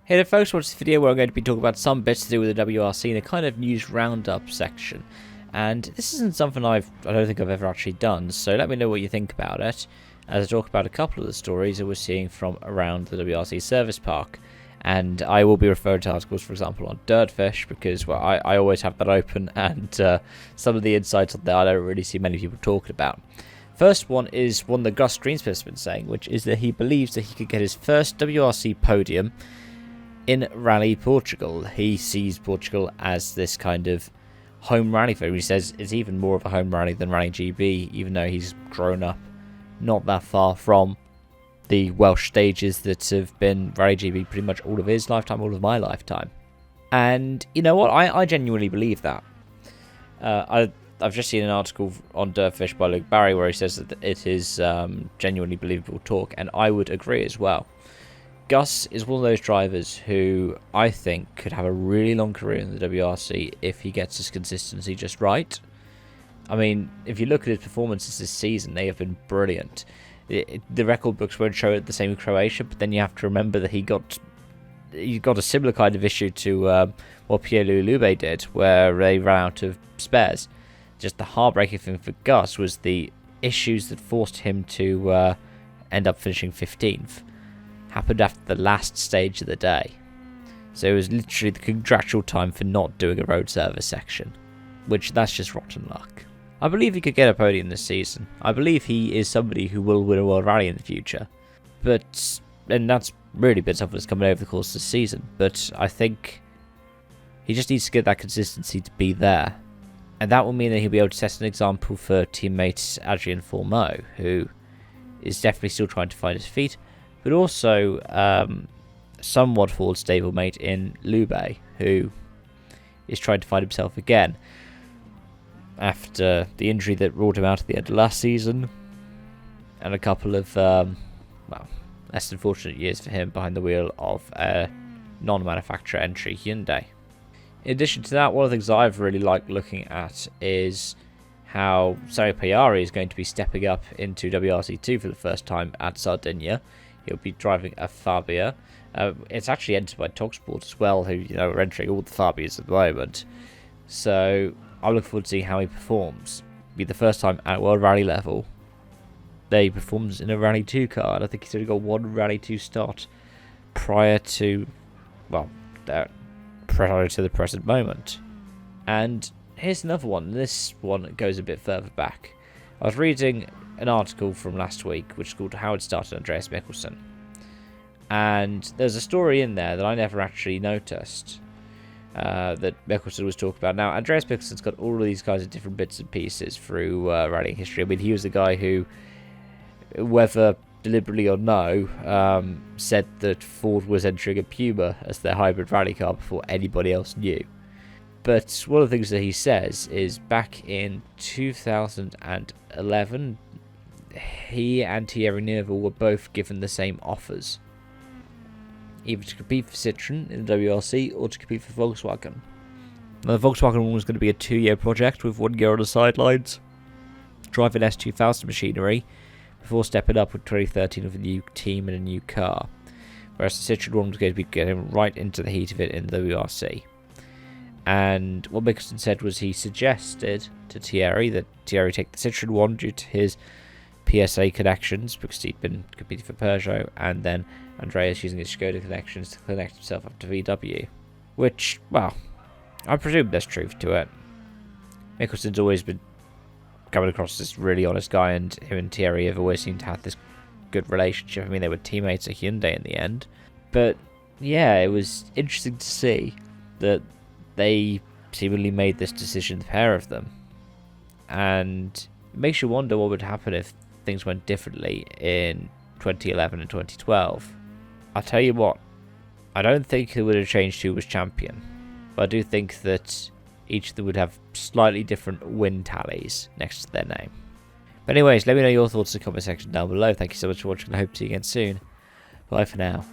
Hey there folks, watch this video where I'm going to be talking about some bits to do with the WRC in a kind of news roundup section. And this isn't something I don't think I've ever actually done, so let me know what you think about it, as I talk about a couple of the stories that we're seeing from around the WRC service park. And I will be referring to articles, for example, on Dirtfish, because well, I always have that open, and some of the insights on there I don't really see many people talking about. First one is one that Gus Greensmith has been saying, which is that he believes that he could get his first WRC podium in Rally Portugal. He sees Portugal as this kind of home rally for him. He says it's even more of a home rally than Rally GB, even though he's grown up not that far from the Welsh stages that have been Rally GB pretty much all of his lifetime, all of my lifetime. And you know what? I genuinely believe that. I've just seen an article on Dirtfish by Luke Barry where he says that it is genuinely believable talk, and I would agree as well. Gus is one of those drivers who I think could have a really long career in the WRC if he gets his consistency just right. I mean, if you look at his performances this season, they have been brilliant. The record books won't show it the same in Croatia, but then you have to remember that he got a similar kind of issue to what Pierre-Louis Loubet did, where they ran out of spares. Just the heartbreaking thing for Gus was the issues that forced him to end up finishing 15th. Happened after the last stage of the day. So it was literally the contractual time for not doing a road service section, which that's just rotten luck. I believe he could get a podium this season. I believe he is somebody who will win a World Rally in the future. And that's really been something that's coming over the course of the season. But I think he just needs to get that consistency to be there. And that will mean that he'll be able to set an example for teammates Adrian Formeau, who is definitely still trying to find his feet, but also somewhat forward stablemate in Loubet, who is trying to find himself again after the injury that ruled him out at the end of last season, and a couple of less than fortunate years for him behind the wheel of a non-manufacturer entry Hyundai. In addition to that, one of the things I've really liked looking at is how Pajari is going to be stepping up into WRC2 for the first time at Sardinia. He'll be driving a Fabia. It's actually entered by TalkSport as well, who are entering all the Fabias at the moment. So I look forward to seeing how he performs. It'll be the first time at World Rally level that he performs in a Rally 2 car. And I think he's only got one Rally 2 start prior to the present moment. And here's another one. This one goes a bit further back. I was reading an article from last week which is called How It Started Andreas Mikkelsen, and there's a story in there that I never actually noticed that Mikkelsen was talking about. Now, Andreas Mikkelsen's got all of these kinds of different bits and pieces through rallying history. I mean, he was the guy who, whether deliberately or no, said that Ford was entering a Puma as their hybrid rally car before anybody else knew. But one of the things that he says is back in 2011, he and Thierry Neuville were both given the same offers, either to compete for Citroën in the WRC or to compete for Volkswagen. Now, the Volkswagen one was going to be a 2-year project with 1 year on the sidelines, driving S2000 machinery before stepping up with 2013 with a new team and a new car, whereas the Citroën one was going to be getting right into the heat of it in the WRC. And what Mikkelsen said was he suggested to Thierry that Thierry take the Citroën one due to his PSA connections, because he'd been competing for Peugeot, and then Andreas using his Skoda connections to connect himself up to VW. Which, well, I presume there's truth to it. Mikkelsen's always been coming across as this really honest guy, and him and Thierry have always seemed to have this good relationship. I mean, they were teammates at Hyundai in the end. But yeah, it was interesting to see that they seemingly made this decision, the pair of them. And it makes you wonder what would happen if things went differently in 2011 and 2012. I'll tell you what, I don't think it would have changed who was champion, but I do think that each of them would have slightly different win tallies next to their name. But anyways, let me know your thoughts in the comment section down below. Thank you so much for watching, and I hope to see you again soon. Bye for now.